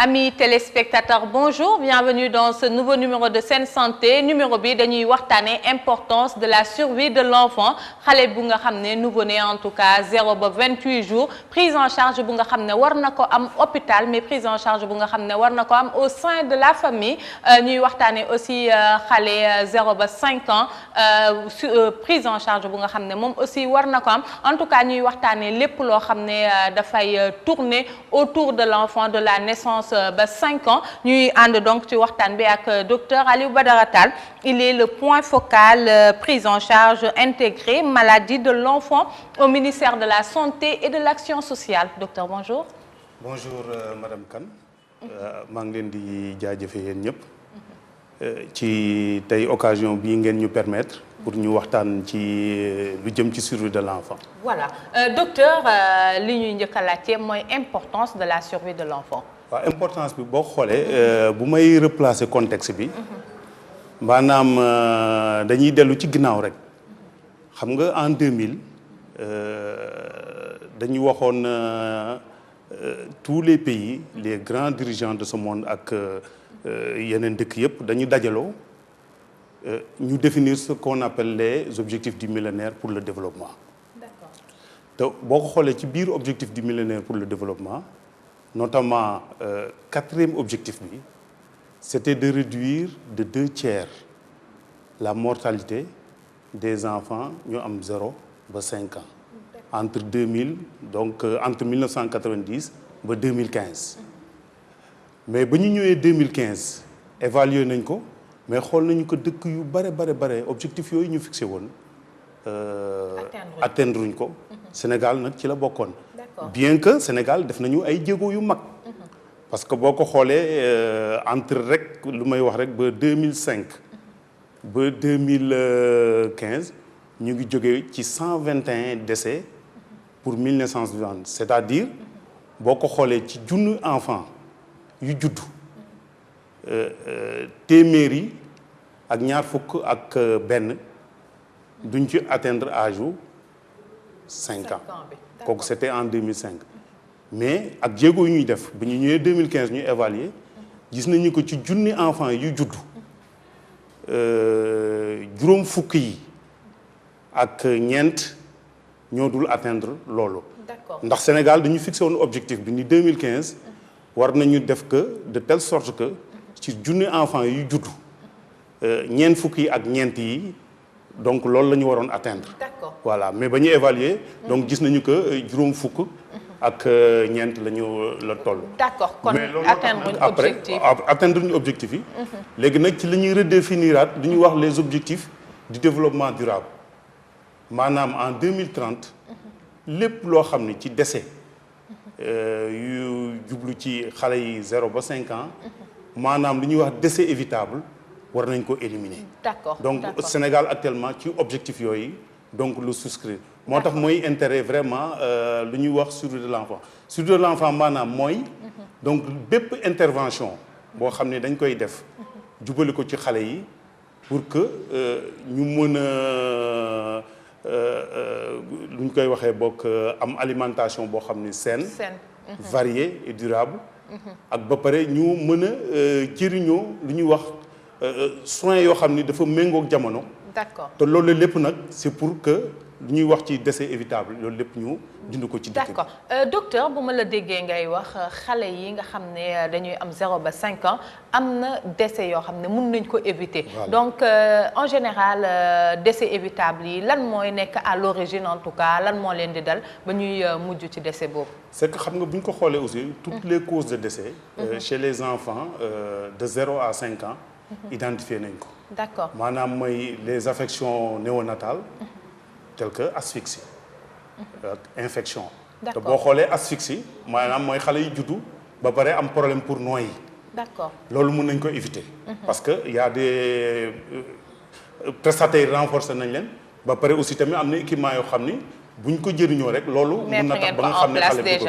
Amis téléspectateurs, bonjour, bienvenue dans ce nouveau numéro de Sen Santé. Numéro bi dañuy waxtaane importance de la survie de l'enfant xale bu nga xam ne nouveau-né en tout cas 0 ba 28 jours prise en charge bu nga xam ne war na ko am hôpital mais prise en charge bu nga xam ne war na ko am au sein de la famille ñuy waxtaane aussi xale 0 ba 5 ans prise en charge bu nga xam ne moom aussi war na ko am en tout cas ñuy waxtaane lépp loo xam ne dafay tourner autour de l'enfant de la naissance ba 5 ans ñuy ànd donc ci waxtaan bi ak docteur Aliou Badara Tall. Il est le point focal prise en charge intégrée maladie de l'enfant au ministère de la Santé et de l'Action sociale. Docteur, bonjour. Bonjour Madame Kane. maa ngi leen di jaajëfee yéen ñëpp. ci tey occasion bii ngeen ñu permettre pour ñu waxtaan ci lu jëm ci survie de l'enfant. Voilà docteur li ñuy njëkk a laajte mooy importance de la survie de l'enfant. waaw importance bi boo xoolee bu may replacer contexte bi maanaam dañuy dellu ci ginnaaw rek xam nga en 2000 dañu waxoon tous les pays les grands dirigeants de ce monde ak yeneen dëkk yëpp dañu dajaloo ñu définir ce qu'on appelle les objectifs du millénaire pour le développement. D'accord. te boo ko xoolee ci biir objectif du millénaire pour le développement notamment quatrième objectif bi c'était de réduire de 2/3 la mortalité des enfants ñu am 0 ba 5 ans entre 2000 donc entre 1990 ba 2015 mais ba ñu ñëwee 2015 évalué nañ ko mais xool nañu ko dëkk yu bare objectif yooyu ñu fixé woon atteindre uñ ko Sénégal nag ci la bokkoon. Bien que Sénégal def nañu ay jéego yu mag parce que boo ko xoolee entre rek lu may wax rek ba 2005 ba 2015 ñu ngi jógee ci 121 décès pour 1000 naissances vivantes c'est-à-dire boo ko xoolee ci junni enfant yu juddu téeméeri ak ñaar fukk ak benn duñ ci atteindre âge u 5 ans kooku c'était en 2005 mais ak jéego yu ñuy def bi ñu ñëwee 2015 ñu évaluer gis nañu ko ci junni enfant yu juddu juróom fukk yi ak ñeent ñoo dul atteindre loolu. D'accord. ndax Sénégal dañu fixé woon objectif bi ni 2015 war nañu def que de telle sorte que ci junni enfant yu juddu ñeent fukk yi ak ñeent yi donc loolu la ñu waroon atteindre. D'accord. Voilà mais ba ñu évaluer donc gis nañu que juróom fukk ak ñeent la toll. D'accord kon mais loolu atteindre ñu objectif après atteindre ñu objectif yi. léegi nag ci la ñuy redéfiniraat li ñuy wax les objectifs du développement durable maanaam en 2030 lépp loo xam ne ci décès yu jublu ci xale yi 0 ba 5 ans maanaam li ñuy wax décès évitable war nañ ko éliminer. D'accord. donc Sénégal actuellement ci objectif yooyu donc lu souscrire moo tax mooy intérêt vraiment lu ñuy wax survie de l'enfant survie de l'enfant maanaam mooy donc bépp intervention boo xam ne dañ koy def jubali ko ci xale yi pour que ñu mën a lu ñu koy waxee bokk am alimentation boo xam ne saine variée et durable ak ba pare ñu mën a jëriñoo lu ñuy wax soins yoo xam ni dafa méngoog jamono. D'accord. te loolu lépp nag c'est pour que lu ñuy wax ci décès évitable loolu lépp ñu dund ko ci dëkk bi. D'accord docteur bu ma la déggee ngay wax xale yi nga xam ne dañuy am 0 ba 5 ans am na décès yoo xam ne mën nañ ko éviter. Voilà. Donc en général décès évitable yi lan mooy nekk à l'origine en tout cas lan moo leen di dal ba ñuy mujj ci décès boobu. c'est que xam nga bu ñu ko xoolee aussi toutes les causes de décès chez les enfants de 0 à 5 ans identifié nañ ko. D'accord. maanaam mooy les affections néonatales telles que asphyxie ak infection. D'accord. te boo xoolee asphyxie maanaam mooy xale yu juddu ba pare am problème pour noyyi. D'accord. loolu mën nañ ko éviter. parce que y a des prestataires renforcés nañ leen ba pare aussi tamit am na équipement yoo xam ni buñ ko jëriñoo rek loolu. mën na tax ba nga xam ne xale bi ko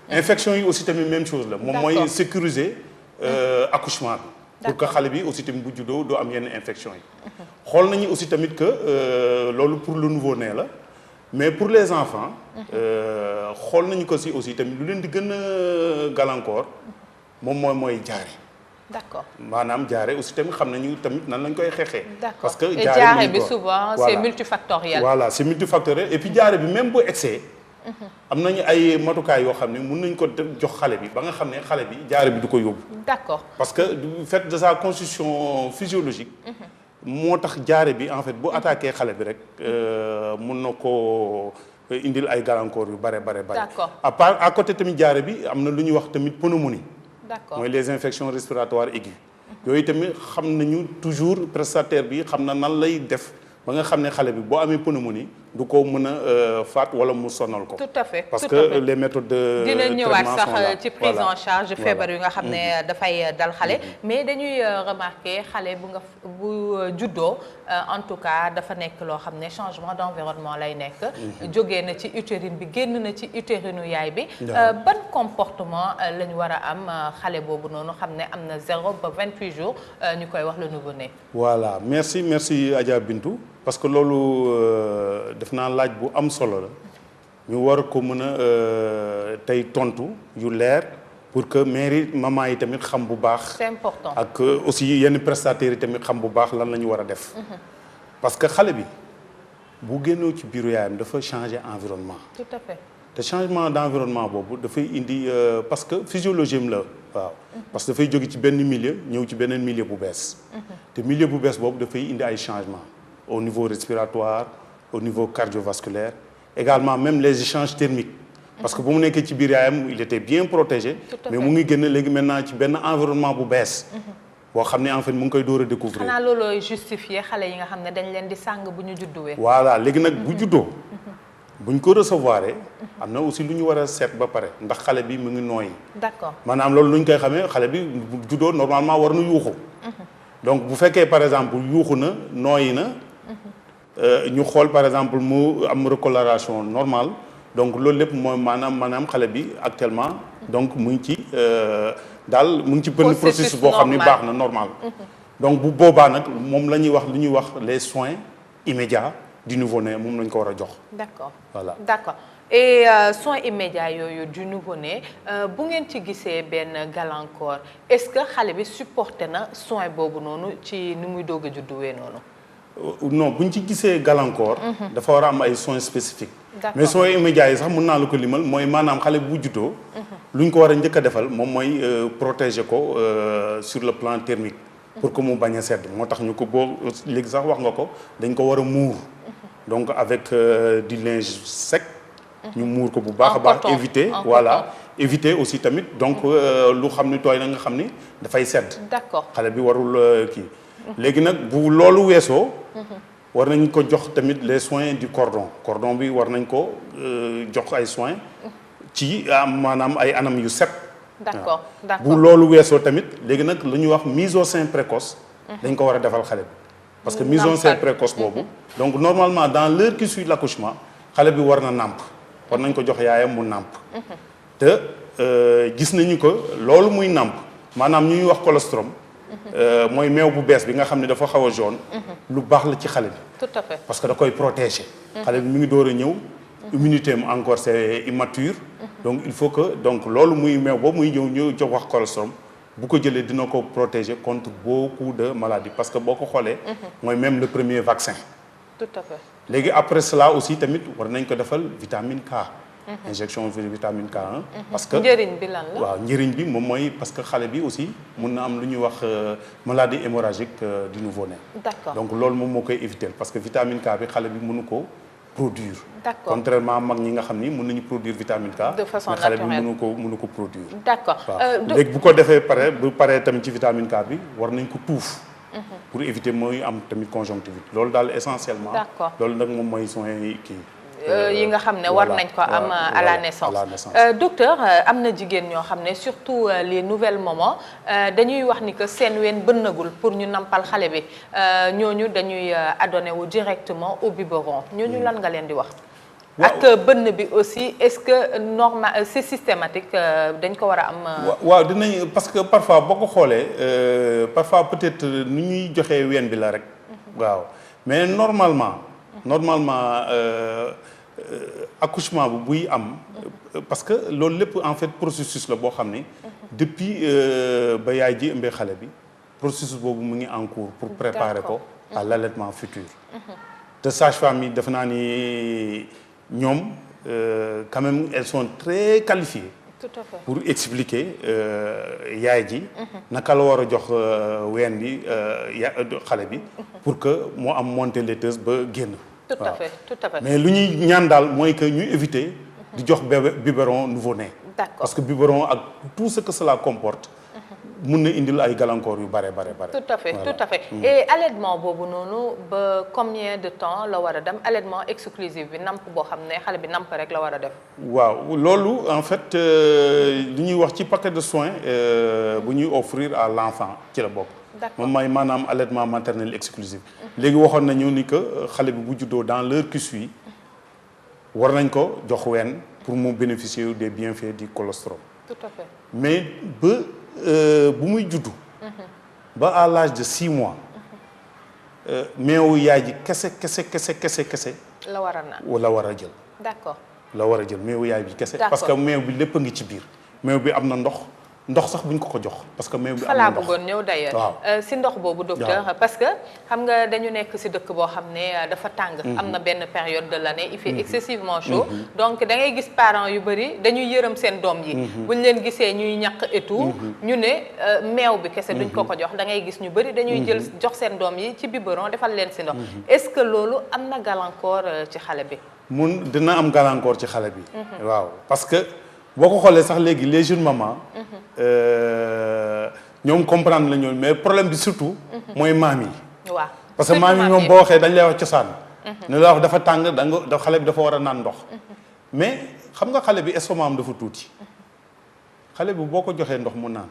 infection yi aussi tamit même chose la. moom mooy sécuriser accouchement bi. pour que xale bi aussi tamit bu juddoo doo am yenn infection yi. xool nañu aussi tamit que loolu pour le nouveau-né la mais pour les enfants xool nañu ko si aussi tamit lu leen di gën a gàllankoor moom mooy jaare. d'accord maanaam jaare aussi tamit xam nañu tamit nan lañ koy xeexee. d'accord parce que jaare bi souvent c'est multifactoriel. voilà c'est multifactoriel et puis jaare bi même bu excès. am nañu ay matukaay yoo xam ne mun nañ ko jox xale bi ba nga xam ne xale bi jaare bi du ko yóbbu. d'accord parce que du fait de sa constitution physiologique. moo tax jaare bi en fait bu attaqué xale bi rek mun na ko indil ay gàllankoor yu bare. d'accord à côté tamit jaare bi am na lu ñuy wax tamit pneumonie. d'accord mooy les infections respiratoires aiguës. yooyu tamit xam nañu toujours prestataire bi xam na nan lay def ba nga xam ne xale bi boo amee pneumonie du ko mën a faat wala mu sonal ko. tout à fait parce que les méthodes de dina ñëwaat traitement sont là. sax ci prise en charge feebar yu nga xam ne dafay dal xale. mais dañuy remarquer xale bu juddoo en tout cas dafa nekk loo xam ne changement d'environnement lay nekk. jógee na ci utérine bi génn na ci utérinu yaay bi. ban comportement la ñu war a am xale boobu noonu xam ne am na 0 ba 28 jours ñu koy wax le nouveau-né. voilà merci Adja Bintou. parce que loolu def naa laaj bu am solo la ñu war ko mën a tey tontu yu leer pour que mairie maman yi tamit xam bu baax. c'est important ak aussi yenn prestataires yi tamit xam bu baax lan la ñu war a def. parce que xale bi bu génnoo ci biiru yaayam dafa changer environnement. tout à fait te changement d'environnement boobu dafay indi parce que physiologie am la waaw. parce que dafay jóge ci benn milieu ñëw ci beneen milieu bu bees. te milieu bu bees boobu dafay indi ay changements. au niveau respiratoire au niveau cardiovasculaire également même les échanges thermiques parce que bu mu nekkee ci biir yaayam il était bien protégé mais mu ngi génn léegi maintenant ci benn environnement bu bees boo xam ne en fait mu ngi koy door a découvrir. xanaa loolooy justifier xale yi nga xam ne dañ leen di sàng bu ñu judduwee. voilà léegi nag bu juddoo buñ ko recevoir am na aussi lu ñu war a seet ba pare ndax xale bi mu ngi nooyi. d'accord maanaam loolu lu ñu koy xamee xale bi bu juddoo normalement war na yuuxu. donc bu fekkee par exemple yuuxu na nooyi na. ñu xool par exemple mu am recoloration normale donc loolu lépp mooy maanaam xale bi actuellement donc mu ngi ci daal mu ngi ci benn processus boo xam ni baax na normal. donc bu boobaa nag moom la ñuy wax lu ñuy wax les soins immédiats du nouveau-né moom lañ ko war a jox. d'accord voilà d'accord et soins immédiats yooyu du nouveau-né bu ngeen ci gisee benn gàllankoor est-ce que xale bi supporté na soin boobu noonu ci ni muy doog a judduwee noonu. non bu ñu ci gisee gàllankoor. dafa war a am ay soins spécifiques. mais soins immédiats yi sax mën naa la ko limal mooy maanaam xale bu juddoo. lu ñu ko war a njëkk a defal moom mooy protéger ko sur le plan thermique. pour que mu bañ a sedd moo tax ñu ko boo léegi sax wax nga ko dañ ko war a muur. donc avec du linge sec. ñu muur ko bu baax a baax. éviter voilà éviter aussi tamit donc lu xam ni tooy na nga xam ni dafay sedd. d'accord xale bi warul kii. léegi nag bu loolu weesoo. war nañ ko jox tamit les soins du cordon bi war nañ ko jox ay soins ci maanaam ay anam yu set. d'accord d'accord bu loolu weesoo tamit léegi nag lu ñuy wax mise au sein précoce. dañ ko war a defal xale bi. parce que mise au sein précoce boobu. donc normalement dans l'heure qui suit l'accouchement xale bi war na nàmp war nañ ko jox yaayam mu nàmp. te gis nañu ko loolu muy nàmp maanaam ñuy wax colostrum. mooy meew bu bees bi nga xam ne dafa xaw a jaune. lu baax la ci xale bi. tout à fait parce que da koy protéger. xale bi mi ngi door a ñëw. immunité am encore c'est immature. donc il faut que donc loolu muy meew boobu muy ñëw jox wax colostrum bu ko jëlee dina ko protéger contre beaucoup de maladies parce que boo ko xoolee. mooy même le premier vaccin. tout à fait léegi après cela aussi tamit war nañ ko defal vitamine K. injection vitamine K1. parce que njëriñ bi lan la. waaw njëriñ bi moom mooy parce que xale bi aussi mun na am lu ñuy wax maladie hémorragique du nouveau-né. d'accord donc loolu moom moo koy éviter parce que vitamine K bi xale bi mënu ko produire. d'accord contrairement mag ñi nga xam ni mën nañu produire vitamine K. de façon mais xale bi naturelle mënu ko produire. d'accord waaw léegi bu ko defee bu paree tamit ci vitamine K bi war nañ ko tuuf. pour éviter mooy am tamit conjonctivite loolu daal essentiellement. d'accord loolu nag moom mooy soins kii. yi nga xam ne war nañ ko am à la naissance. docteur am na jigéen ñoo xam ne surtout les nouvelles mamans dañuy wax ni que seen ween bënnagul pour ñu nampal xale bi ñooñu dañuy adonné wu directement au biberon ñooñu lan nga leen di wax. ak bënn bi aussi est-ce que normal c'est systématique dañ ko war a am. waaw dinañ parce que parfois boo ko xoolee parfois peut-être nu ñuy joxee ween bi la rek. waaw mais normalement accouchement bu buy am parce que loolu lépp en fait processus la boo xam ne depuis ba yaay ji ëmbee xale bi processus boobu mu ngi en cours pour préparer ko à l'allaitement futur te sage-femme yi defe naa ni ñoom quand même elles sont très qualifiées tout à fait pour expliquer yaay ji naka la war a jox ween bi xale bi pour que moo am montée laiteuse ba génn tout à fait tout à fait mais lu ñuy ñaan daal mooy que ñu éviter di jox biberon nouveau-né d'accord parce que biberon ak tout ce que cela comporte mun na indil ay gàllankoor yu bare. tout à fait tout à fait et allaitement boobu noonu ba combien de temps la war a dem allaitement exclusif bi namp boo xam ne xale bi namp rek la war a def. waaw loolu en fait li ñuy wax ci paquet de soins bu ñuy offrir à l'enfant ci la bokk. moom mooy maanaam allaitement maternel exclusif. léegi waxoon nañu ni que xale bi bu juddoo dans l'heure qui suit war nañ ko jox ween pour mu bénéficier des bienfaits du colostrum. tout à fait mais ba bu muy juddu. ba à l'âge de 6 mois. meewu yaay ji kese. la war a naan wala war a jël. d'accord la war a jël meewu yaay bi kese. parce que meew bi lépp a ngi ci biir. meew bi am na ndox sax buñ ko jox parce que meew bi am na ndox bëggoon ñëw d'ailleurs si ndox boobu docteur parce que xam nga dañu nekk si dëkk boo xam ne dafa tàng am na benn période de l'année il fait excessivement chaud donc da ngay gis parents yu bëri dañuy yërëm seen doom yi buñ leen gisee ñuy ñaq et tout ñu ne meew bi kese duñ ko jox da ngay gis ñu bëri dañuy jël jox seen doom yi ci biberon defal leen si ndox est-ce que loolu am na gàllankoor ci xale bi dina am gàllankoor ci xale bi waaw parce que boo ko xoolee sax léegi les jeunes mamans ñoom comprendre la ñoom mais problème bi surtout mooy maam yi waaw parce que maam yi ñoom boo waxee dañ lay wax cosaan ne la wax dafa tàng da xale bi dafa war a naan ndox mais xam nga xale bi estomac am dafa tuuti xale bi boo ko joxee ndox mu naan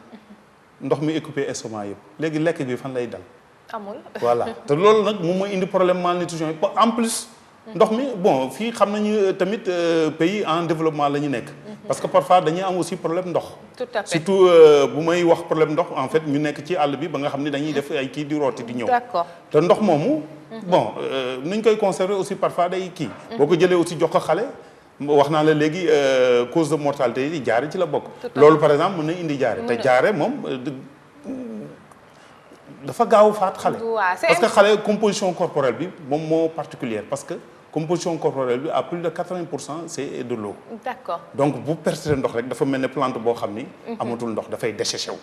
ndox mi occupé estomac yëpp léegi lekk bi fan lay dal amul voilà te loolu nag moom mooy indi problème malnutrition yi en plus ndox mi bon fii xam nañu tamit pays en développement la ñu nekk parce que parfois dañuy am aussi problème ndox tout à fait surtout bu may wax problème ndox en fait ñu nekk ci àll bi ba nga xam ne dañuy def ay kii di rooti di ñëw d'accord te ndox moomu bon nuñ koy conserver aussi parfois day kii boo ko jëlee aussi jox ko xale wax naa la léegi cause de mortalité yi jaare ci la bokk loolu par exemple mën na indi jaare te jaare moom dafa gaaw faat xale parce que xale composition corporelle bi moom moo particulière parce que composition corporelle bi à plus de 80% c'est de l'eau. D'accord. Donc bu perte ndox rek dafa mel ne plante boo xam ni. amatul ndox dafay déséché wu.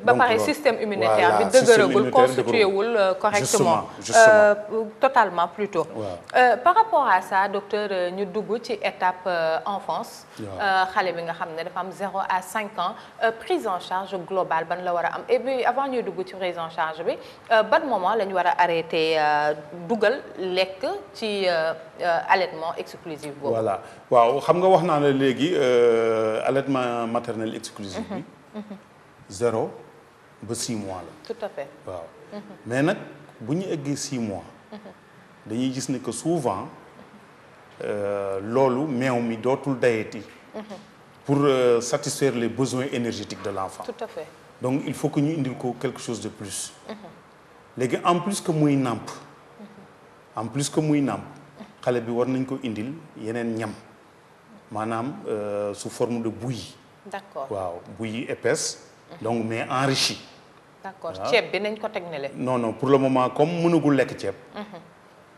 ba pare système immunitaire bi dëgëragul constitué wul correctement. justement totalement plutôt. Par rapport à ça docteur ñu dugg ci étape enfance. xale bi nga xam ne dafa am 0 à 5 ans prise en charge globale ban la war a am et puis avant ñuy dugg ci prise en charge bi ban moment la ñu war a arrêté dugal lekk ci. Allaitement exclusif boobu. Voilà waaw xam nga wax naa la léegi allaitement maternel exclusif bi 0 ba 6 mois la. Tout à fait. waaw mais nag bu ñu eggee 6 mois dañuy gis ne que souvent loolu meew mi dootul dayeti pour satisfaire les besoins énergétiques de l'enfant. Tout à fait. Donc il faut que ñu indil ko quelque chose de plus. léegi en plus que muy nàmp en plus que muy nàmp xale bi war nañ ko indil yeneen ñam maanaam sous forme de bouillie. D'accord. waaw bouillie épaisse. donc mais enrichie. D'accord ceeb bi nañ ko teg ne le. non pour le moment comme mënagul lekk ceeb.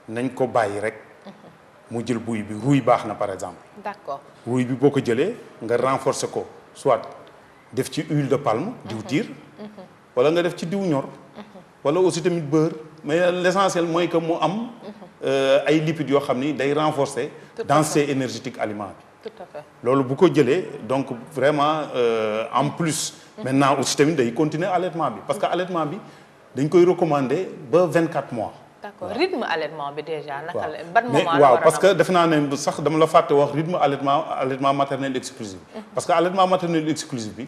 nañ ko bàyyi rek. mu jël bouillie bi rouille baax na par exemple. D'accord. rouille bi boo ko jëlee nga renforcer ko soit def ci huile de palme. diwtiir. wala nga def ci diw ñor. wala aussi tamit beurre mais l'essentiel mooy que mu am ay lipides yoo xam ni day renforcer densité énergétique aliment bi. Tout à fait. loolu bu ko jëlee donc vraiment en plus. maintenant aussi tamit day continuer allaitement bi parce que allaitement bi dañ koy recommander ba 24 mois. D'accord rythme allaitement bi déjà naka la ban moment la waaw parce que defe naa ne sax dama la fàtte wax rythme allaitement maternel exclusif. parce que allaitement maternel exclusif bi.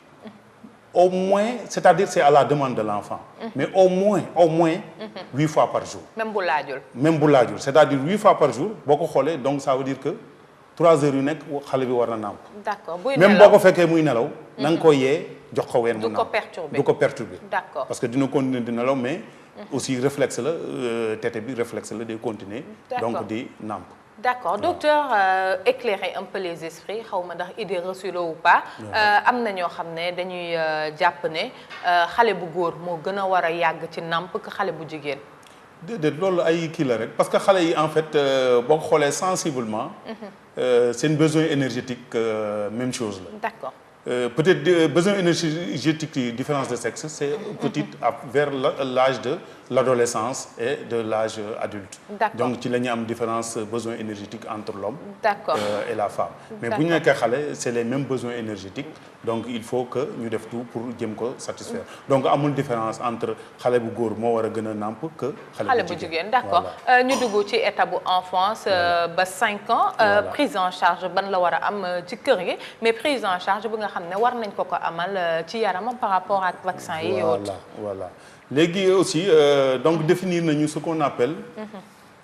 au moins c'est-à-dire c'est à la demande de l'enfant. mais au moins 8 fois par jour. même bu laajul. même bu laajul c'est-à-dire 8 fois par jour boo ko xoolee donc ça veut dire que 3 heures yu nekk xale bi war na nàmp. D'accord buy même boo ko fekkee muy nelaw. na nga ko yee jox ko ween mu nàmp du ko perturber. D'accord parce que dina continuer di nelaw mais. aussi réflexe la tété bi réflexe la day continuer. donc di nàmp. D'accord docteur éclairer un peu les esprits xaw ma ndax idée reçue la ou pas am na ñoo xam ne dañuy jàpp ne xale bu góor moo gën a war a yàgg ci nàmp que xale bu jigéen. déedéet loolu ay kii la rek parce que xale yi en fait boo ko xoolee sensiblement. seen besoin énergétique même chose la. D'accord. Peut-être besoin énergétique yi différence de sexe c'est petite vers l'âge de l'adolescence et de l'âge adulte. D'accord. Donc ci la ñuy am différence besoin énergétique entre l'homme D'accord. Et la femme. Mais bu ñu nekkee xale c'est les mêmes besoins énergétiques donc il faut que ñu def tout pour jëm ko satisfaire donc amul différence entre xale bu góor moo war a gën a nàmp que xale bu jigéen. D'accord ñu dugg ci étape bu enfance ba 5 ans. Prise en charge ban la war a am ci kër gi mais prise en charge bu nga xam ne war nañ ko amal ci yaramam par rapport ak vaccin yi. Voilà léegi aussi donc définir nañu ce qu'on appelle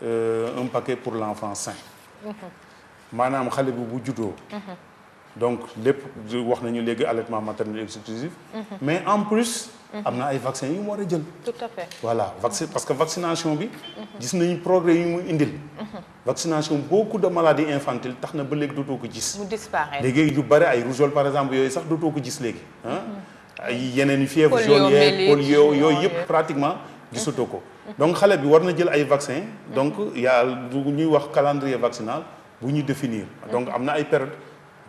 un paquet pour l'enfant sain. maanaam xale bu juddoo. donc lépp wax nañu léegi allaitement maternel exclusif. mais en plus. am na ay vaccins yu mu war a jël. Tout à fait. Voilà parce que vaccination bi. gis nañu progrès yu mu indil. vaccination beaucoup de maladies infantiles tax na ba léegi dootoo ko gis. mu disparaître léegi yu bëri ay rougeole par exemple yooyu sax dootoo ko gis léegi. ay yeneen yu fièvre jaune yeeg polio yooyu yëpp pratiquement gisatoo ko. donc xale bi war na jël ay vaccins. donc y a lu ñuy wax calendrier vaccinal bu ñu définir. donc am na ay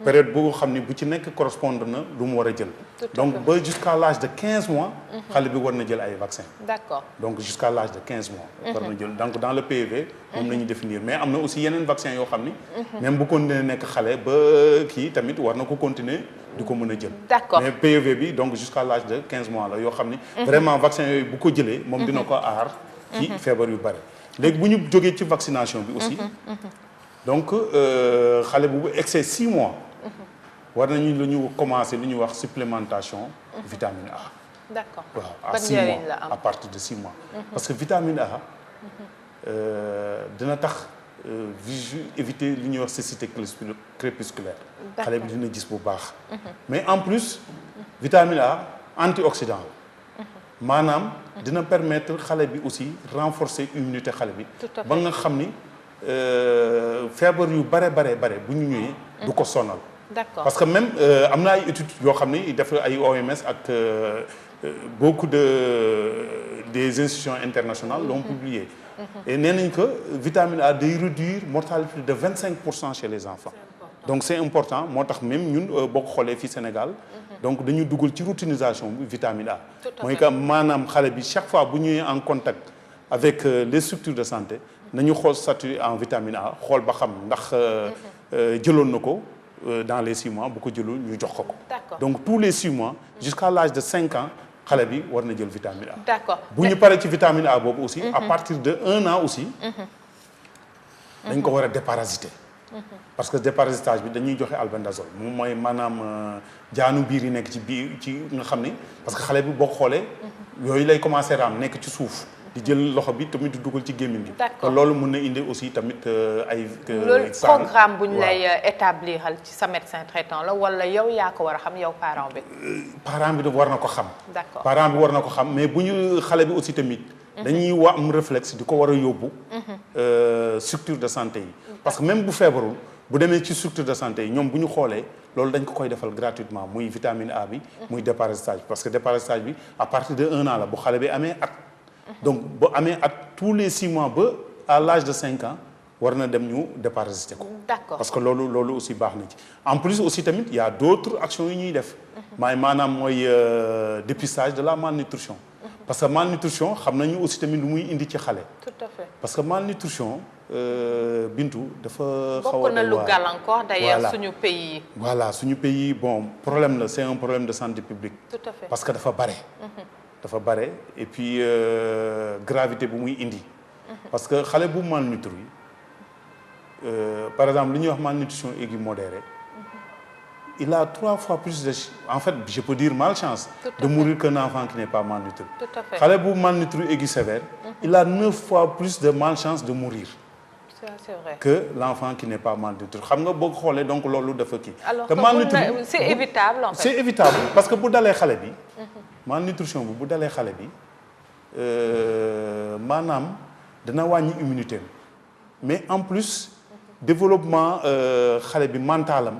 période boo xam ne bu ci nekk correspondre na lu mu war a jël. donc ba jusqu'à l'âge de 15 mois. xale bi war na jël ay vaccins. D'accord. Donc jusqu'à l'âge de 15 mois. war na jël donc dans le PEV. moom la ñuy définir mais am na aussi yeneen vaccins yoo xam ni. même bu continuer nekk xale ba kii tamit war na ko continuer di ko mën a jël. D'accord. mais PEV bi donc jusqu'à l'âge de 15 mois la yoo xam ni. vraiment vaccin yooyu bu ko jëlee. moom dina ko aar. ci feebar yu bare. léegi bu ñu jógee ci vaccination bi aussi. donc xale bu excès 6 mois. war nañu lu ñu commencer lu ñuy wax supplémentation vitamine A. D'accord. waaw à 6 mois à partir de 6 mois. parce que vitamine A dina tax éviter lu ñuy wax cécité crépusculaire. xale bi dina gis bu baax. mais en plus vitamine A antioxydant la. maanaam dina permettre xale bi aussi renforcer immunité xale bi. ba nga xam ni feebar yu bare bu ñu ñëwee. du ko sonal. D'accord. Parce que même am na ay études yoo xam ne def ay OMS ak beaucoup des institutions internationales l'ont publié. et nee nañ que vitamine A day réduire mortalité de 25% chez les enfants. donc c'est important moo tax même ñun boo ko xoolee fii Sénégal. donc dañu dugal ci routinisation bi vitamine A. mooy que maanaam xale bi chaque fois bu ñëwee en contact avec les structures de santé nañu xool statut en vitamine A xool ba xam ndax jëloon na ko. Dans les 6 mois bu ko jëlul ñu jox ko. Donc tous les 6 mois jusqu'à l'âge de 5 ans xale bi war na jël vitamine A. D'accord. bu ñu paree ci vitamine A boobu aussi. à partir de 1 an aussi. dañ ko war a déparasiter. parce que déparasitage bi dañuy joxe albendazole moom mooy maanaam jaanu biir yi nekk ci biir ci nga xam ni parce que xale bi boo xoolee. yooyu lay commencer raam nekk ci suuf. di jël loxo bi tamit di dugal ci gémmiñ gi. D'accord. loolu mën na indi aussi tamit ay. loolu programme bu ñu lay établir ci sa médecin traitant la wala yow yaa ko war a xam yow parent bi. parent bi war na ko xam. D'accord. parent bi war na ko xam mais bu ñu xale bi aussi tamit. dañuy am réflexe di ko war a yóbbu. structure de santé yi. parce que même bu feebarul bu demee ci structure de santé yi ñoom bu ñu xoolee loolu dañ ko koy defal gratuitement muy vitamine A bi. muy déparasitage parce que déparasitage bi à partir de 1 an la bu xale bi amee at. donc bu amee at tous les 6 mois ba à l'âge de 5 ans war na dem ñu déparasiter ko. D'accord. parce que loolu aussi baax na ci en plus aussi tamit il y a d'autres actions yu ñuy def. maanaam mooy dépistage de la malnutrition. parce que malnutrition xam nañu aussi tamit lu muy indi ci xale. Tout à fait. parce que malnutrition Bintu dafa. xaw a bokk na lu gàllankoor d'ailleurs suñu pays. voilà suñu pays bon problème la c'est un problème de santé publique. Tout à fait. parce que dafa bare. dafa bare et puis gravité bu muy indi. parce que xale bu malnutri par exemple li ñuy wax malnutrition aiguë modérée. il a 3 fois plus de en fait je peux dire malchance. de mourir qu'un enfant qui n'est pas malnutri. Tout à fait. xale bu malnutri aiguë sévère. il a 9 fois plus de malchance de mourir. C'est vrai. que l'enfant qui n'est pas malnutri xam nga boo xoolee donc loolu dafa kii. alors te que c'est évitable en fait. c'est évitable parce que bu dalee xale bi. malnutrition bi bu dalee xale bi maanaam dana wàññi immunité mais en plus développement xale bi mentalam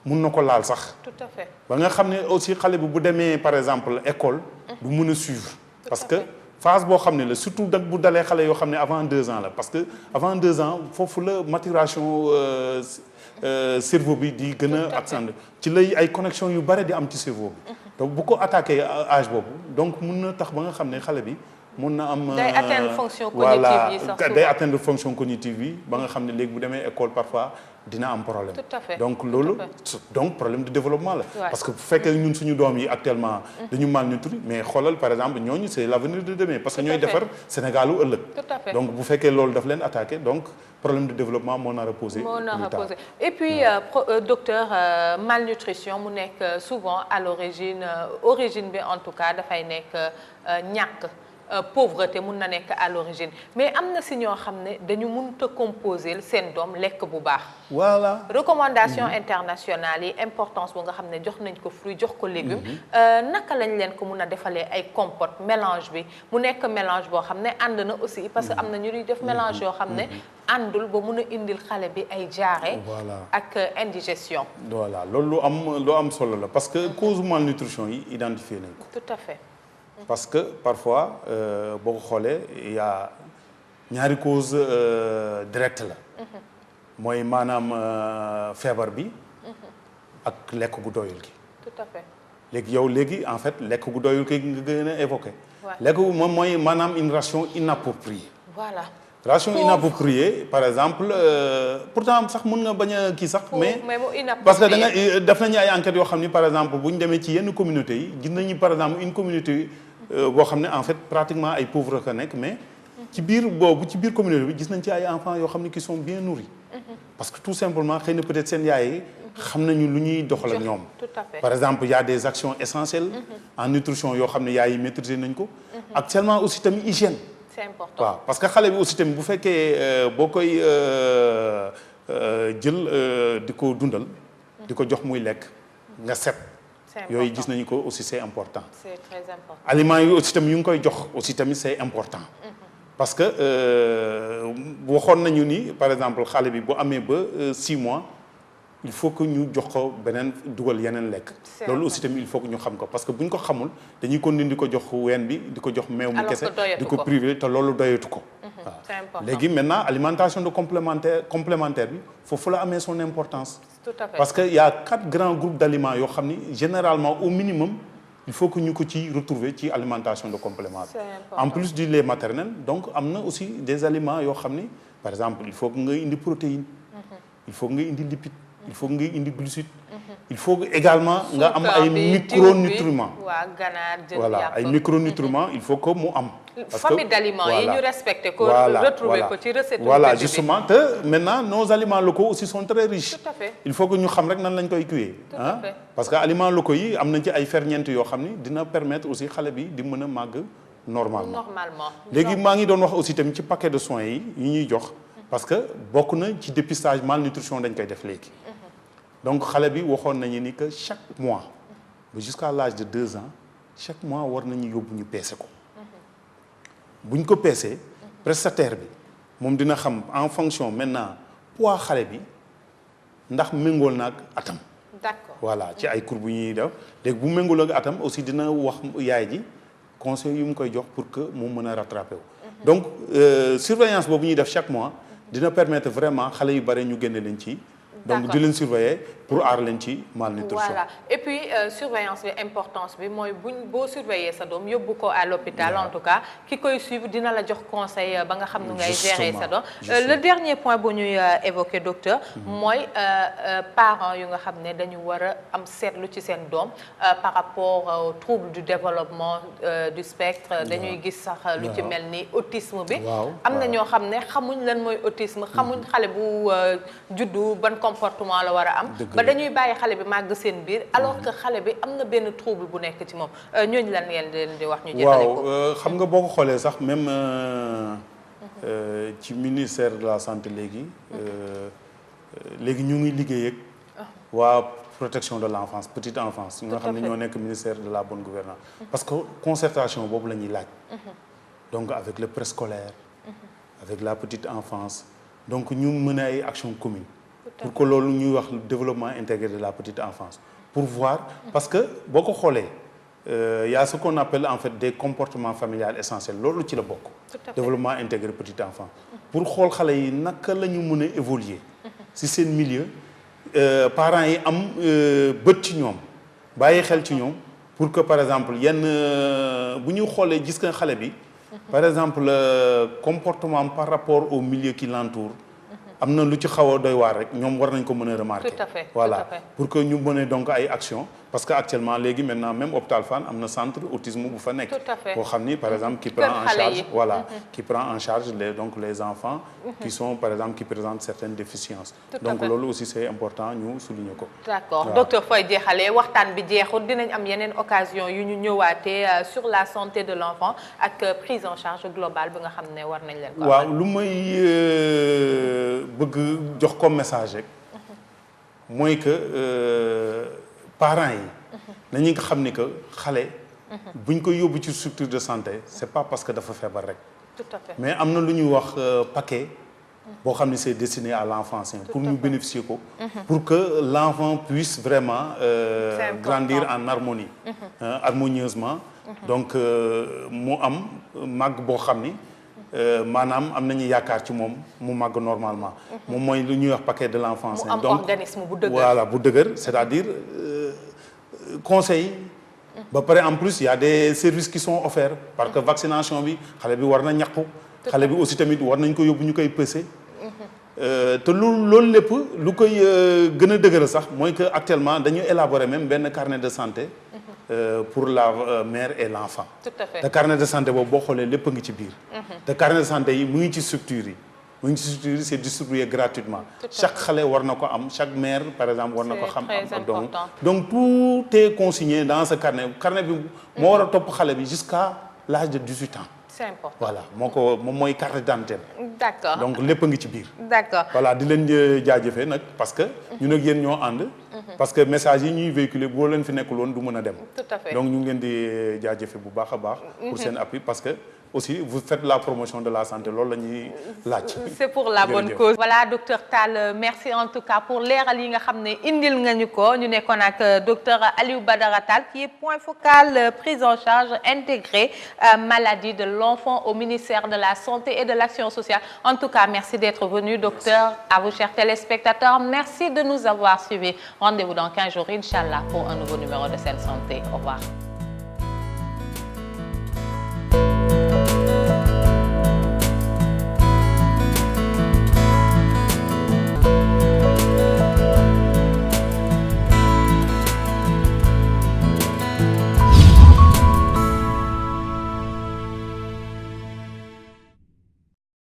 mun na ko laal sax. tout à fait. ba nga xam ne aussi xale bi bu demee par exemple école. du mun a suivre. parce que phase boo xam ne la surtout nag bu dalee xale yoo xam ne avant 2 ans la parce que avant 2 ans foofu la maturation cerveau bi di gën a accentuer ci lay ay connexion yu bare di am ci cerveau bi. donc bu ko attaqué âge boobu donc mun na tax ba nga xam ne xale bi. mun na am day atteindre fonction cognitive yi sax voilà day atteindre fonction cognitive yi ba nga xam ne léegi bu demee école parfois dina am problème. tout à fait donc loolu donc problème de développement la. parce que bu fekkee ñun suñu doom yi actuellement. dañu malnutri mais xoolal par exemple ñooñu c'est l'avenir de demain. parce que ñooy defar Sénégalu ëllëg. tout à fait donc bu fekkee loolu daf leen attaqué donc problème de développement moo nar a posé. et puis docteur malnutrition mu nekk souvent à l'origine origine bi en tout cas dafay nekk ñàkk. Pauvreté mun na nekk à l'origine mais am na si ñoo xam ne dañu mënut a composer seen doom lekk bu baax. voilà recommandation internationale yi importance bu nga xam ne jox nañ ko fruit jox ko légumes. naka lañ leen ko mun a defalee ay compote mélange bi mu nekk mélange boo xam ne ànd na aussi parce que am na ñu ñuy def mélange yoo xam ne àndul ba mun a indil xale bi ay diarrhée. ak indigestion. voilà loolu lu am solo la parce que cause malnutrition yi identifié nañ ko. tout à fait. parce que parfois boo ko xoolee y a ñaari cause directe la. mooy maanaam feebar bi. ak lekk gu doyul gi. tout à fait. léegi yow léegi en fait lekk gu doyul gi nga gën a évoqué. lekk gu moom mooy maanaam une ration inappropriée. voilà. ration inappropriée par exemple pourtant sax mën nga bañ a kii sax. mais parce que da nga def nañu ay enquêtes yoo xam ni par exemple bu ñu demee ci yenn communautés yi gis nañu par exemple une communauté boo xam ne en fait pratiquement ay pauvres ka nekk mais ci biir boobu ci biir communauté bi gis nañ ci ay enfants yoo xam ne qui sont bien nourris. parce que tout simplement xëy na peut-être seen yaay yi xam nañu lu ñuy doxal ak ñoom. par exemple il y a des actions essentielles. en nutrition yoo xam ne yaay yi maîtriser nañ ko. actuellement aussi tamit hygiène. c'est important waaw parce que xale bi aussi tamit bu fekkee boo koy jël di ko dundal. di ko jox muy lekk nga set. yooyu gis nañu ko aussi c'est important. c'est très important. aliments yi aussi tamit yu ngi koy jox aussi tamit c'est important. parce que waxoon nañu ni par exemple xale bi bu amee ba 6 mois il faut que ñu jox ko beneen dugal yeneen lekk. loolu aussi tamit il faut que ñu xam ko parce que bu ñu ko xamul dañuy continuer di ko jox ween bi di ko jox meew mu kese di ko privé te loolu doyatu ko. c'est important léegi maintenant alimentation de complémentaire bi foofu la amee son importance. tout à fait parce que y a 4 grands groupes d'aliments yoo xam ni généralement au minimum il faut que ñu ko ci retrouver ci alimentation de complément bi. en plus du lait maternel donc am na aussi des aliments yoo xam ni par exemple il faut que nga indi protéine. il faut que nga indi lipide. il faut nga indi glucide. il faut que également nga am ay micronutriments. voilà ay micronutriments il faut que mu am. parce que famille d'aliments yi ñu respecté ko. retrouver ko ci recette. voilà justement te maintenant nos aliments locaux aussi sont très riches. tout à fait il faut que ñu xam rek nan lañ koy cuire. parce que aliments locaux yi am nañ ci ay ferñeent yoo xam ni dina permettre aussi xale bi di mën a màgg normalement. léegi maa ngi doon wax aussi tamit ci paquet de soins yi ñuy jox. parce que bokk na ci dépistage malnutrition dañ koy def léegi. donc xale bi waxoon nañu ni que chaque mois ba jusqu'à l'âge de 2 ans chaque mois war nañu yóbbu ñu peese ko. buñ ko peesee prestataire bi moom dina xam en fonction maintenant poids xale bi ndax méngool na ak atam. d'accord voilà ci ay courbe bu ñuy def léegi bu méngool ak atam aussi dina wax yaay ji conseil yu mu koy jox pour que mu mën a rattraper wu. donc surveillance boobu ñuy def chaque mois dina permettre vraiment xale yu bare ñu génne leen ci. donc di leen surveiller pour aar leen ci malnutrition. voilà et puis surveillance bi importance bi mooy boo surveiller sa doom yóbbu ko à l'hôpital en tout cas ki koy suivre dina la jox conseil ba nga xam nu ngay gérer sa doom. le dernier point bu ñuy évoquer docteur. mooy parents yu nga xam ne dañu war a am seetlu ci seen doom par rapport au trouble du développement du spectre. dañuy gis sax lu ci mel ni autisme bi. am na ñoo xam ne xamuñ lan mooy autisme xamuñ xale bu juddu ban comportement la war a am ba dañuy bàyyi xale bi màgg seen biir alors que xale bi am na benn trouble bu nekk ci moom ñooñu lan ngeen leen di wax ñu jëfale ko. waaw xam nga boo ko xoolee sax même ci ministère de la santé léegi ñu ngi liggéey ak waa protection de l'enfance petite enfance ñi nga xam ne ñoo nekk ministère de la bonne gouvernance parce que concertation boobu la ñuy laaj donc avec le préscolaire avec la petite enfance donc ñu mener ay actions communes pour que loolu ñuy wax développement intégré de la petite enfance pour voir parce que boo ko xoolee y a ce qu'on appelle en fait des comportements familiaux essentiels loolu ci la bokk développement intégré petite enfance pour xool xale yi naka la ñu mën a évoluer si seen milieu parents yi am bët ci ñoom bàyyi xel ci ñoom pour que par exemple yenn bu ñu xoolee gis nga xale bi par exemple comportement par rapport au milieu qui l'entoure am na lu ci xaw a doy waar rek ñoom war nañ ko mën a remarquer. Tout à fait, voilà tout à fait. pour que ñu mën donc ay actions parce que actuellement léegi maintenant même hôpital Fann am na centre autisme bu fa nekk. Tout à fait. boo xam ni par exemple qui prend en charge voilà qui prend en charge les enfants qui sont par exemple qui présentent certaines déficiences. Donc loolu aussi c'est important ñu souligner ko. D'accord docteur fooy jeexalee waxtaan bi jeexul dinañ am yeneen occasion yu ñu ñëwaatee sur la santé de l'enfant ak prise en charge globale bi nga xam ne war nañ leen ko. waaw lu may bëgg jox comme message rek mooy que parents yi nañu nga xam ni que xale buñ ko yóbbu ci structure de santé c'est pas parce que dafa feebar rek tout à fait mais am na lu ñuy wax paquet boo xam ne c'est destiné à l'enfance pour ñu bénéficier ko pour que l'enfant puisse vraiment grandir en harmonie harmonieusement donc mu am màgg boo xam ni maanaam am nañu yaakaar ci moom mu màgg normalement moom mooy lu ñuy wax paquet de l'enfance mu am organisme bu dëgër voilà bu dëgër c'est-à-dire conseil ba pare en plus il y a des services qui sont offerts parce que vaccination bi xale bi war na ñàkku xale bi aussi tamit war nañ ko yóbbu ñu koy pëse te loolu lépp lu koy gën a dëgëral sax mooy que actuellement dañu élaborer même benn carnet de santé pour la mère et l'enfant. Tout à fait. te carnet de santé boobu boo xoolee lépp a ngi ci biir. te carnet de santé yi mu ngi ci structure yi. mu ngi ci structure yi c'est distribué gratuitement. chaque xale war na ko am chaque mère par exemple war na ko xam am donc tout est consigné dans ce carnet bi moo war a topp xale bi jusqu'à l'âge de 18 ans. C'est important. Voilà moom mooy carte d'identité. D'accord donc lépp a ngi ci biir. D'accord voilà di leen jaajëfee nag parce que ñun ak yéen ñoo ànd. parce que message yi ñuy véhiculer boo leen fi nekkul woon du mën a dem. Tout à fait. donc ñu ngi leen di jaajëfee bu baax a baax. pour seen appui parce que aussi vous faites la promotion de la santé loolu la ñuy laaj. c'est pour la bonne cause. Voilà docteur Tall merci en tout cas pour leeral yi nga xam ne indil nga ñu ko ñu nekkoon ak docteur Aliou Badara Tall qui est point focal prise en charge intégrée maladie de l'enfant au ministère de la santé et de l'action sociale. En tout cas merci d'être venu docteur. À vous chers téléspectateurs merci de nous avoir suivis. Rendez-vous dans 15 jours inchallah pour un nouveau numéro de Sen Santé. Au revoir.